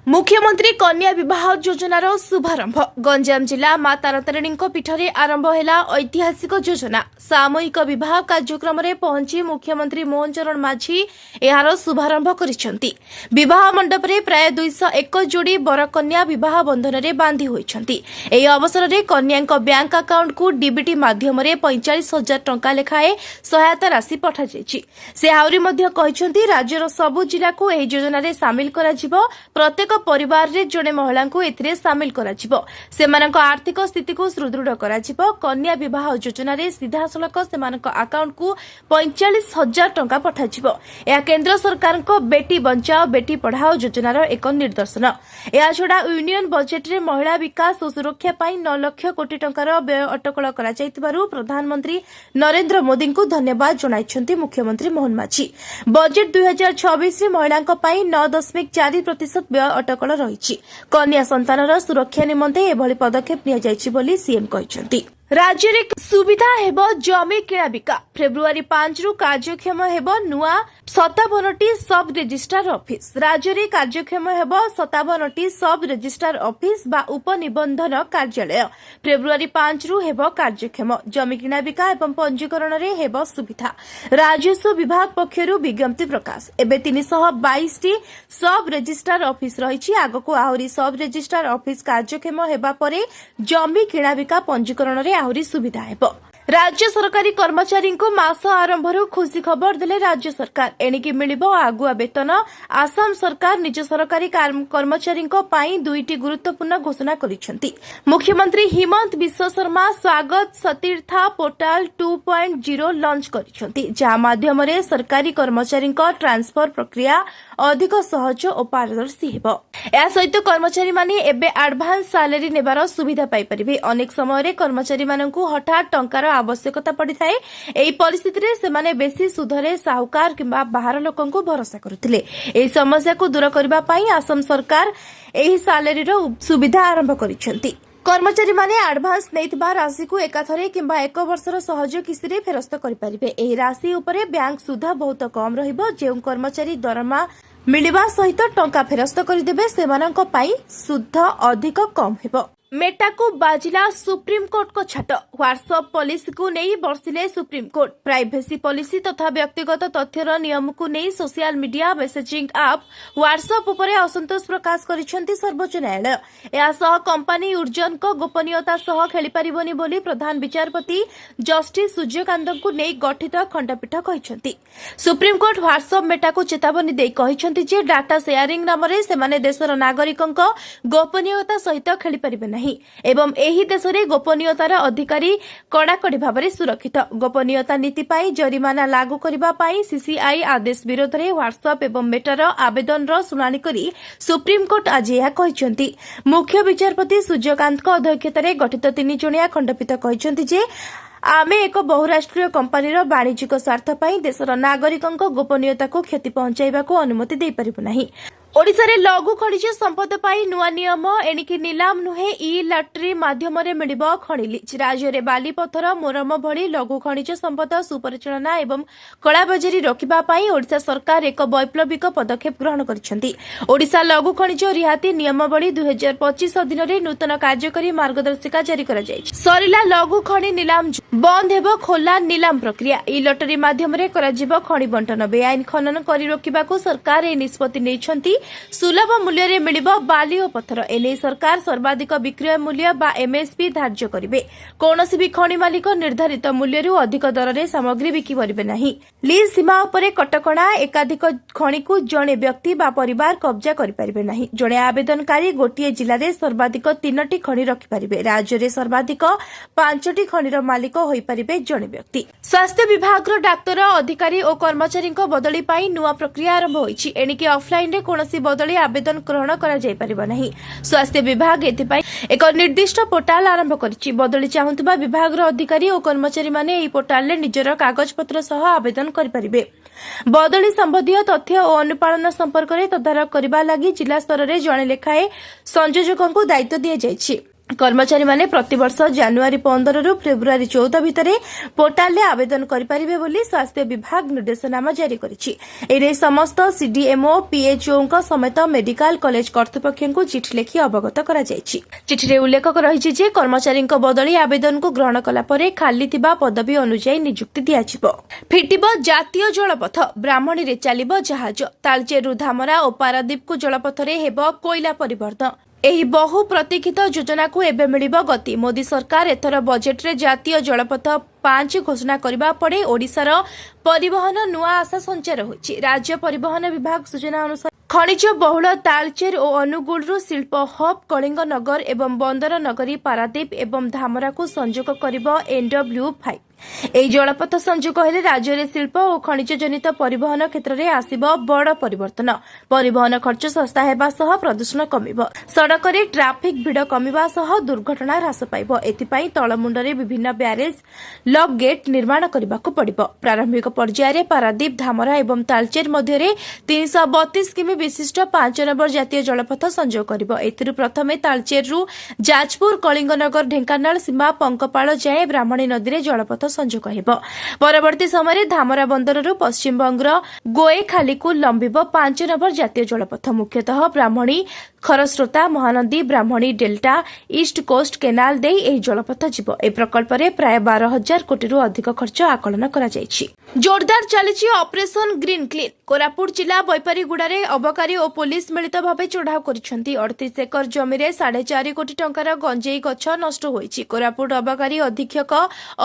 मुख्यमंत्री कन्या विवाह योजनार शुभारंभ गंजाम जिला मां तारातारिणी पीठरे आरंभ है ऐतिहासिक योजना सामूहिक विवाह कार्यक्रम में पहुंची मुख्यमंत्री मोहन चरण माझी यार शुभारंभ करिसेंती। विवाह मंडप में प्राय 201 जोड़ी बरकन्या विवाह बंधन में बांधि होइछंती। एही अवसर में कन्या बैंक अकाउंट को डीबीटी माध्यम 45,000 टंका लेखाएं सहायता राशि पठा जायछि। से आहुरी मध्य कहिसेंती राज्यर सबु जिला को एही योजना रे शामिल करा जिवो। प्रत्येक परिवार रे जड़े महिला को एथिरे शामिल करा जिवो। सेमानक आर्थिक स्थिति को सुदृढ़ करा जिवो। कन्या विवाह योजना रे सीधा सलक सेमानक अकाउंट को 45,000 टंका पठा जिवो। यह केंद्र सरकार को बेटी बचाओ बेटी पढ़ाओ योजनार एक निदर्शन। या छड़ा यूनियन बजेट रे महिला विकास और सुरक्षा पाई 9 लाख कोटी टंकार व्यय अटकल करा जायतिबारु प्रधानमंत्री नरेंद्र मोदी को धन्यवाद जणाइछंती मुख्यमंत्री मोहन माझी। बजेट 2026 रे महिलांक पाई 9.4% व्यय अटकल रही। कन्या संतानर सुरक्षा निमंते एभली पदक्षेप निया जायछि बोली सीएम कहिसेंती। राज्य में सुविधा हेब जमी किणा बिका फेब्रुआरी 5 रु कार्यक्षम हेब नुआ 57टी सब रेजिस्ट्रार ऑफिस। राज्य में कार्यक्षम हेब 57टी सब रेजिस्ट्रार ऑफिस बा उपनिबंधन कार्यालय। फेब्रुआरी 5 रु हेब कार्यक्षम जमी किणा बिका एवं पंजीकरण रे हेब सुविधा। राजस्व विभाग पक्षरु विज्ञप्ति प्रकाश। एबे 322टी सब रेजिस्ट्रार ऑफिस रही। आगको आहुरी सब रेजिस्ट्रार ऑफिस कार्यक्षम हेबा परे जमी किणा बिका पंजीकरण रे आहुरी सुविधा हेबो। राज्य सरकारी कर्मचारी को मास आरंभ खुशी खबर देले राज्य सरकार। एणिकी मिलिबो आगुआ वेतन। आसाम सरकार निज सरकारी कर्मचारी पाई 2टी गुरुत्वपूर्ण घोषणा करिसेंती। मुख्यमंत्री हिमंत विश्व शर्मा स्वागत सतीर्था पोर्टाल 2.0 लॉन्च करिसेंती, जहा माध्यम रे सरकारी कर्मचारी ट्रांसफर प्रक्रिया अधिक सहज और पारदर्शी हेबो। या सहित कर्मचारी माने एबे एडवांस सैलरी नेबार सुविधा पाई परिबे। अनेक समय रे कर्मचारी माननकु हठात टंकार आवश्यकता पड़ी थाए। एही परिस्थिति रे सेमाने बेसी सुधरे साहुकार किंबा बाहर लोकंकु भरोसा करुथिले। एही समस्या को दूर करबा पई असम सरकार एही सैलरी रो सुविधा आरंभ करिसेंती। कर्मचारी माने एडवांस नैथिबा राशि को एकाथरे किंबा 1 वर्षर सहज किस्ती रे फेरस्त करि परिबे। एही राशि उपरे बैंक सुधा बहुत कम रहिबो। जे कर्मचारी दरमा मिलिबा सहित टंका फेरस्त करदेबे सेमानंक पाई सुध अधिक कम हेबो। मेटा को बाजिला सुप्रीम कोर्ट को छाट। व्हाट्सएप पॉलिसी को नहीं बरसिले सुप्रीम कोर्ट। प्राइवेसी पॉलिसी तथा व्यक्तिगत तथ्यर नियम को नहीं social media messaging app WhatsApp उपरे असंतोष प्रकाश करिसेंती सर्वोच्च न्यायालय। यासह कंपनी उर्जन को गोपनीयता सह खेली परिबोनी बोली प्रधान विचारपति जस्टिस सूर्यकांत को नहीं गठित खंडपीठ कहिसेंती। सुप्रीम कोर्ट व्हाट्सएप मेटा को चेतावनी दे कहिसेंती जे डाटा शेयरिंग नाम रे सेमाने देशर नागरिकंक गोपनीयता सहित खेली परिबे नहीं एवं एही देश रे गोपनीयतार अधिकारी कड़ाकड़ी भाव सुरक्षित। गोपनीयता नीति पाई जरिमाना लागू करबा पाई सीसीआई आदेश विरोध रे व्हाट्सएप एवं मेटार आवेदन रो सुनानी करी सुप्रीम कोर्ट आज यह कहिसेंती। मुख्य विचारपति सूर्यकांत अध्यक्षतार गठित 3 जणिया खंडपीठ कहिसेंती जे आमे एक बहुराष्ट्रीय कंपनीर वाणिज्यिक स्वार्थ पाई देशर नागरिकंक गोपनीयता को क्षति पहुंचाइबा को अनुमति दे परिबो नाही। ओडिसा रे लघु खनिज संपद पाई नुआ नियम एणिकी निलाम नुहे ई लटरी माध्यम रे मिलिबो खनि लीज। राज्य रे बाली पत्थर मोरम भली लघु खनिज संपद सुपरिचालना एवं कलाबजारी रोकिबा पाई ओडिसा सरकार एक वैप्लविक पदक्षेप ग्रहण करिसेंती। ओडिसा लघु खनिज रिहाती नियमावली 2025 अधीन रे नूतन कार्यकारी मार्गदर्शिका जारी करा जायछि। सरिला लघु खनि निलाम बंद हेबो खोला निलाम प्रक्रिया। ई लटरी माध्यम रे करा जिवो खनि बंटन। बेआईन खनन करि रोकिबा को सरकार ए निष्पत्ति नेछंती। सुलभ मूल्य रे मिलिबो बाली और पत्थर। एने सरकार सर्वाधिक विक्रय मूल्य बा एमएसपी धार्य करिवे। कोनोसी भी खनि मालिक निर्धारित मूल्य रु अधिक दर रे सामग्री बिकि परिबे नाही। लीज सीमा उपरे कटकणा एकाधिक खनि को जणे व्यक्ति बा परिवार कब्जा करि परिबे नाही। जणे आवेदनकारी गोटिए जिल्ला रे सर्वाधिक 3टी खनि रखि परिबे। राज्य रे सर्वाधिक 5टी खनिर मालिक होई परिबे जणे व्यक्ति। स्वास्थ्य विभाग रो डाक्टर अधिकारी और कर्मचारी बदली पाई नुआ प्रक्रिया आरंभ होईछि। एणिकी ऑफलाइन रे कोनोसी बदली आवेदन ग्रहण करा जाय परिबो नाही। स्वास्थ्य विभाग एथिपाई एक निर्दिष्ट पोर्टाल आरंभ करिछि। बदली चाहुतबा विभाग रो अधिकारी और कर्मचारी माने एही पोर्टाल रे निजर कागज पत्र सह आवेदन करि परिबे। बदली संबंधी तथ्य और अनुपालन संपर्क में तदारख करबा लागि जिला स्तर रे जणे लेखाए संयोजकंकु दायित्व दिया जायछि। कर्मचारी माने प्रतिवर्ष जनवरी 15 रु फेब्रुआरी 14 भितर पोर्टाल आवेदन करेंगे बोली स्वास्थ्य विभाग निर्देशनामा जारी करिछि। समस्त सीडीएमओ पीएचओ समेत मेडिकल कॉलेज कर्तृपक्ष को चिठी लिखि अवगत करा जायछि। चिठिरे उल्लेख रही जे कर्मचारी बदली आवेदन को ग्रहण कला परे खाली थिबा पदवी अनुसार नियुक्ति दियाजिबो। फिटिबो जातीय जलपथ, ब्राह्मणी रे चलिबो जहाज, तालचेरु धामरा और पारादीप को जलपथ रे हेबो कोयला परिवर्तन। ଏହି ବହୁ ପ୍ରତୀକ୍ଷିତ ଯୋଜନାକୁ ଏବେ ମିଳିବ ଗତି। ମୋଦି ସରକାର ଏଥର ବଜେଟରେ ଜାତୀୟ ଜଳପଥ 5 ଘୋଷଣା କରିବା ପରେ ଓଡ଼ିଶାର ପରିବହନ ନୂଆ ଆଶା ସଞ୍ଚାର ହୋଇଛି। ରାଜ୍ୟ ପରିବହନ ବିଭାଗ ସୂଚନା ଅନୁସାରେ ଖଣିଜ ବହୁଳ ତାଳଚେର ଓ ଅନୁଗୁଳରୁ ଶିଳ୍ପ ହବ୍ କଳିଙ୍ଗନଗର ଏବଂ ବନ୍ଦର ନଗରୀ ପାରାଦୀପ ଏବଂ ଧାମରାକୁ ସଂଯୋଗ କରିବ NW5। ଏହି ଜଳପଥ ସଂଯୋଗ ହେଲେ ରାଜ୍ୟରେ ଶିଳ୍ପ ଓ ଖଣିଜ ଜନିତ ପରିବହନ କ୍ଷେତ୍ରରେ ଆସିବ ବଡ଼ ପରିବର୍ତ୍ତନ। ପରିବହନ ଖର୍ଚ୍ଚ ଶସ୍ତା ହେବା ସହ ପ୍ରଦୂଷଣ କମିବ। ସଡ଼କରେ ଟ୍ରାଫିକ୍ ଭିଡ଼ କମିବା ସହ ଦୁର୍ଘଟଣା ହ୍ରାସ ପାଇବ। ଏଥିପାଇଁ ତଳମୁଣ୍ଡରେ ବିଭିନ୍ନ ବ୍ୟାରେଜ ଲକ୍ ଗେଟ୍ ନିର୍ମାଣ କରିବାକୁ ପଡ଼ିବ। ପ୍ରାରମ୍ଭିକ ପର୍ଯ୍ୟାୟରେ ପାରାଦୀପ, ଧାମରା ଏବଂ ତାଳଚେର ମଧ୍ୟରେ 332 କିମି ବିଶିଷ୍ଟ 5 ନମ୍ବର ଜାତୀୟ ଜଳପଥ ସଂଯୋଗ କରିବ। ଏଥିରୁ ପ୍ରଥମେ ତାଳଚେରରୁ ଯାଜପୁର, କଳିଙ୍ଗନଗର, ଢେଙ୍କାନାଳ ସୀମା ପଙ୍କପାଳ ଯାଏଁ ବ୍ରାହ୍ମଣୀ ନଦୀରେ ଜଳପଥ ସଂଯୋଗ ହେବ। ପରବର୍ତ୍ତୀ ସମୟରେ ଧାମରା ବନ୍ଦରରୁ ପଶ୍ଚିମବଙ୍ଗର ଗୋଏଖାଲିକୁ ଲମ୍ବିବ 5 ନମ୍ବର ଜାତୀୟ ଜଳପଥ। ମୁଖ୍ୟତଃ ବ୍ରାହ୍ମଣୀ, ଖରସ୍ରୋତା, ମହାନଦୀ, ବ୍ରାହ୍ମଣୀ ଡେଲ୍ଟା, ଇଷ୍ଟ କୋଷ୍ଟ କେନାଲ ଦେଇ ଏହି ଜଳପଥ ଯିବ। ଏହି ପ୍ରକଳ୍ପରେ ପ୍ରାୟ 12,000 କୋଟିରୁ ଅଧିକ ଖର୍ଚ୍ଚ ଆକଳନ କରାଯାଇଛି। ଜୋରଦାର ଚାଲିଛି ଅପରେସନ ଗ୍ରୀନ୍ କ୍ଲିନ୍। କୋରାପୁଟ ଜିଲ୍ଲା ବୈପାରୀଗୁଡାରେ ଅବକାରୀ ଓ ପୋଲିସ ମିଳିତ ଭାବେ ଚଢାଉ କରିଛନ୍ତି। 38 ଏକର ଜମିରେ 4.5 କୋଟି ଟଙ୍କାର ଗଞ୍ଜେଇ ଗଛ ନଷ୍ଟ ହୋଇଛି। କୋରାପୁଟ ଅବକାରୀ ଅଧୀକ୍ଷକ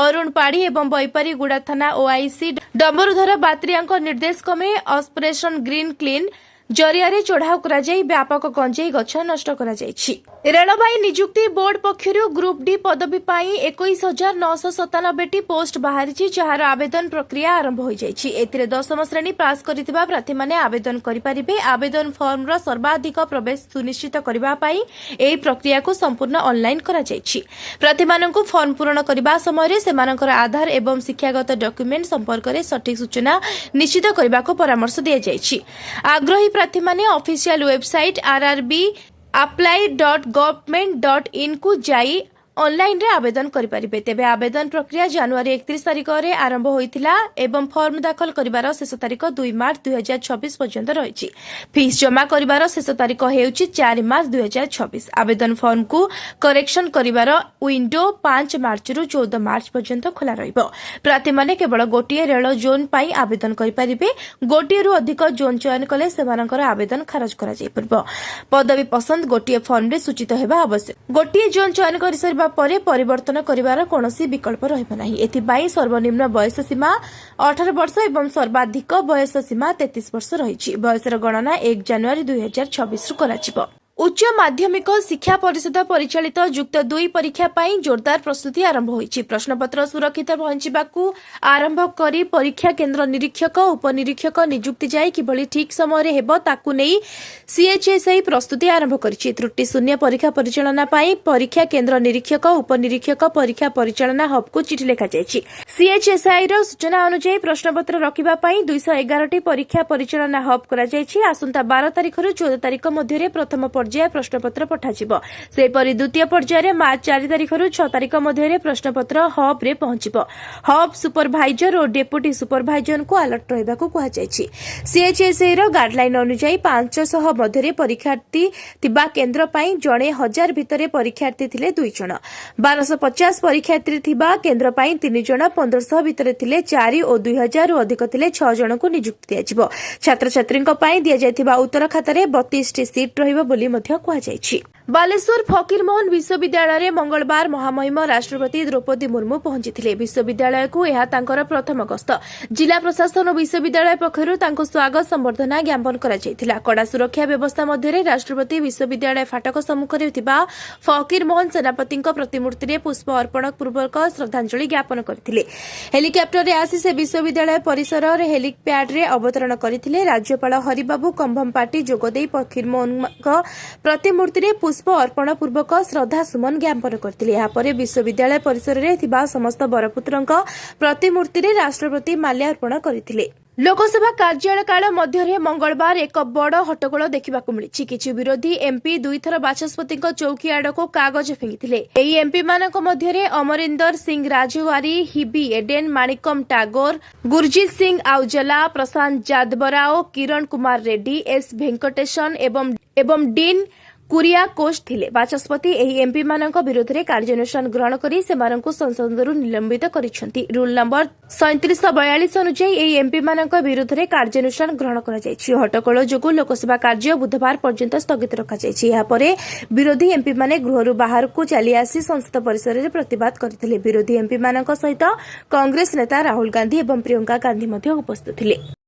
ଅରୁଣ ପାଢୀ ଏବଂ ବୈପାରୀଗୁଡା ଥାନା ଓଆଇସି ଡମ୍ବରୁଧର ବାତ୍ରିଆଙ୍କ ନିର୍ଦ୍ଦେଶ କ୍ରମେ ଅପରେସନ ଗ୍ରୀନ୍ କ୍ଲିନ୍ ଜରିଆରେ ଚଢାଉ କରାଯାଇ ବ୍ୟାପକ ଗଞ୍ଜେଇ ଗଛ ନଷ୍ଟ କରାଯାଇଛି। ରେଳବାଇ ନିଯୁକ୍ତି ବୋର୍ଡ ପକ୍ଷରୁ ଗ୍ରୁପ୍ ଡି ପଦବୀ ପାଇଁ 21,997ଟି ପୋଷ୍ଟ ବାହାରିଛି, ଯାହାର ଆବେଦନ ପ୍ରକ୍ରିୟା ଆରମ୍ଭ ହୋଇଯାଇଛି। ଏଥିରେ 10ମ ଶ୍ରେଣୀ ପାସ୍ କରିଥିବା ପ୍ରାର୍ଥୀମାନେ ଆବେଦନ କରିପାରିବେ। ଆବେଦନ ଫର୍ମର ସର୍ବାଧିକ ପ୍ରବେଶ ସୁନିଶ୍ଚିତ କରିବା ପାଇଁ ଏହି ପ୍ରକ୍ରିୟାକୁ ସମ୍ପୂର୍ଣ୍ଣ ଅନ୍ଲାଇନ୍ କରାଯାଇଛି। ପ୍ରାର୍ଥୀମାନଙ୍କୁ ଫର୍ମ ପୂରଣ କରିବା ସମୟରେ ସେମାନଙ୍କର ଆଧାର ଏବଂ ଶିକ୍ଷାଗତ ଡକ୍ୟୁମେଣ୍ଟ ସମ୍ପର୍କରେ ସଠିକ୍ ସୂଚନା ନିଶ୍ଚିତ କରିବାକୁ ପରାମର୍ଶ ଦିଆଯାଇଛି। ଆଗ୍ରହୀ ପ୍ରାର୍ଥୀମାନେ ଅଫିସିଆଲ ୱେବସାଇଟ୍ rrbapply.government.in କୁ ଯାଇ ଅନଲାଇନରେ ଆବେଦନ କରିପାରିବେ। ତେବେ ଆବେଦନ ପ୍ରକ୍ରିୟା ଜାନୁଆରୀ 31 ତାରିଖରେ ଆରମ୍ଭ ହୋଇଥିଲା ଏବଂ ଫର୍ମ ଦାଖଲ କରିବାର ଶେଷ ତାରିଖ 2 ମାର୍ଚ୍ଚ 2026 ପର୍ଯ୍ୟନ୍ତ ରହିଛି। ଫିସ୍ ଜମା କରିବାର ଶେଷ ତାରିଖ ହେଉଛି 4 ମାର୍ଚ୍ଚ 2026। ଆବେଦନ ଫର୍ମକୁ କରେକ୍ସନ କରିବାର ୱିଣ୍ଡୋ 5 ମାର୍ଚ୍ଚରୁ 14 ମାର୍ଚ୍ଚ ପର୍ଯ୍ୟନ୍ତ ଖୋଲା ରହିବ। ପ୍ରାର୍ଥୀମାନେ କେବଳ ଗୋଟିଏ ରେଳ ଜୋନ୍ ପାଇଁ ଆବେଦନ କରିପାରିବେ। ଗୋଟିଏରୁ ଅଧିକ ଜୋନ୍ ଚୟନ କଲେ ସେମାନଙ୍କର ଆବେଦନ ଖାରଜ କରାଯାଇପାରିବ। ପଦବୀ ପସନ୍ଦ ଗୋଟିଏ ଫର୍ମରେ ସୂଚିତ ହେବା ଆବଶ୍ୟକ। ଗୋଟିଏ ଜୋନ୍ ଚୟନ କରିସାରିବା ପରେ ପରିବର୍ତ୍ତନ କରିବାର କୌଣସି ବିକଳ୍ପ ରହିବ ନାହିଁ। ଏଥିପାଇଁ ସର୍ବନିମ୍ନ ବୟସ ସୀମା 18 ବର୍ଷ ଏବଂ ସର୍ବାଧିକ ବୟସ ସୀମା 33 ବର୍ଷ ରହିଛି। ବୟସର ଗଣନା 1 ଜାନୁଆରୀ 2026ରୁ କରାଯିବ। उच्च माध्यमिक शिक्षा परिषद परिचालित युक्त 2 परीक्षा पाई जोरदार प्रस्तुति आरंभ होईछि। प्रश्नपत्र सुरक्षित पहुंचीबाकू आरंभ करी परीक्षा केन्द्र निरीक्षक उपनिरीक्षक नियुक्ति जाय किभली ठीक समय हेबो ताकू नै सीएचएसआई प्रस्तुति आरंभ करिछि। त्रुटि शून्य परीक्षा परिचालना पाई परीक्षा केन्द्र निरीक्षक उपनिरीक्षक परीक्षा परिचालना हब को चिठी लेखा जायछि। सीएचएसआई रो सूचना अनुसार प्रश्नपत्र रखिबा पाई 211 परीक्षा परिचालना हब करा जायछि। आसंता 12 तारिख रु 14 तारिख मध्यरे प्रथम पर्याय प्रश्नपत्र पठाजिबो। सेपरि द्वितीय पर्याय मार्च 4 तारिख रु 6 तारिख मध्यरे प्रश्नपत्र हब रे पहुंचिबो। हब सुपरभाइजर और डेप्यूटी सुपरभाइजर को अलर्ट रहबाकू कहा जायछि। सीएचएसआई रो गाइडलाइन अनुसार 500 मध्यरे परीक्षार्थी तिबा केन्द्र पाई जणे 1000 भितरे परीक्षार्थी थिले 2 जण। 1250 परीक्षार्थी थिबा केन्द्र पाई 3 जण। 1500 भितरे थिले 4 और 2000 रु अधिक थिले 6 जण को नियुक्ति दियाजिबो। छात्र छात्रींको पाई दिया जायथिबा उत्तर खातारे 32 टी सीट रहिबो बोली मध्य कहा जायछि। बालेश्वर फकीरमोहन विश्वविद्यालय मंगलवार महामहिम राष्ट्रपति द्रौपदी मुर्मू पहुंची। विश्वविद्यालय को यह तांकर प्रथम गस्त। जिला प्रशासन और विश्वविद्यालय पक्षर तांको स्वागत संबर्धना ज्ञापन करा कड़ा सुरक्षा व्यवस्था मध्य राष्ट्रपति विश्वविद्यालय फाटक सम्मुखें फकीरमोहन सेनापति प्रतिमूर्ति में पुष्प अर्पण पूर्वक श्रद्धांजलि ज्ञापन करथिले। हेलिकप्टर रे आसी से विश्वविद्यालय परिसर और हेलिप्याड रे अवतरण करथिले। राज्यपाल हरिबाबू कंभमपाटी जोगदेई फकीरमोहन प्रतिमूर्ति में पुष्प अर्पण पूर्वक श्रद्धा सुमन ज्ञापन करथिले। या परे विश्वविद्यालय परिसर रे थिबा समस्त बरपुत्रଙ୍କ प्रतिमूर्ति रे राष्ट्रपति माल्यार्पण करथिले। ଲୋକସଭା କାର୍ଯ୍ୟାଳୟ କାଳ ମଧ୍ୟରେ ମଙ୍ଗଳବାର ଏକ ବଡ଼ ହଟ୍ଟଗୋଳ ଦେଖିବାକୁ ମିଳିଛି। କିଛି ବିରୋଧୀ ଏମ୍ପି ଦୁଇଥର ବାଚସ୍ପତିଙ୍କ ଚୌକି ଆଡ଼କୁ କାଗଜ ଫିଙ୍ଗିଥିଲେ। ଏହି ଏମ୍ପିମାନଙ୍କ ମଧ୍ୟରେ ଅମରିନ୍ଦର ସିଂ ରାଜୱାରୀ, ହିବି ଏଡେନ୍, ମାଣିକମ୍ ଟାଗୋର, ଗୁରଜିତ୍ ସିଂ ଆଉଜଲା, ପ୍ରଶାନ୍ତ ଯାଦବରାଓ, କିରଣ କୁମାର ରେଡ୍ଡୀ, ଏସ୍ ଭେଙ୍କଟେଶନ୍ ଏବଂ ଡିନ୍ କୁରିଆକୋସ୍ ଥିଲେ। ବାଚସ୍ପତି ଏହି ଏମ୍ପିମାନଙ୍କ ବିରୋଧରେ କାର୍ଯ୍ୟାନୁଷ୍ଠାନ ଗ୍ରହଣ କରି ସେମାନଙ୍କୁ ସଂସଦରୁ ନିଲମ୍ବିତ କରିଛନ୍ତି। ରୁଲ୍ ନମ୍ବର 3742 ଅନୁଯାୟୀ ଏହି ଏମ୍ପିମାନଙ୍କ ବିରୋଧରେ କାର୍ଯ୍ୟାନୁଷ୍ଠାନ ଗ୍ରହଣ କରାଯାଇଛି। ହଟ୍ଟଗୋଳ ଯୋଗୁଁ ଲୋକସଭା କାର୍ଯ୍ୟ ବୁଧବାର ପର୍ଯ୍ୟନ୍ତ ସ୍ଥଗିତ ରଖାଯାଇଛି। ଏହାପରେ ବିରୋଧୀ ଏମ୍ପିମାନେ ଗୃହରୁ ବାହାରକୁ ଚାଲିଆସି ସଂସଦ ପରିସରରେ ପ୍ରତିବାଦ କରିଥିଲେ। ବିରୋଧୀ ଏମ୍ପିମାନଙ୍କ ସହିତ କଂଗ୍ରେସ ନେତା ରାହୁଲ ଗାନ୍ଧୀ ଏବଂ ପ୍ରିୟଙ୍କା ଗାନ୍ଧୀ ମଧ୍ୟ ଉପସ୍ଥିତ ଥିଲେ।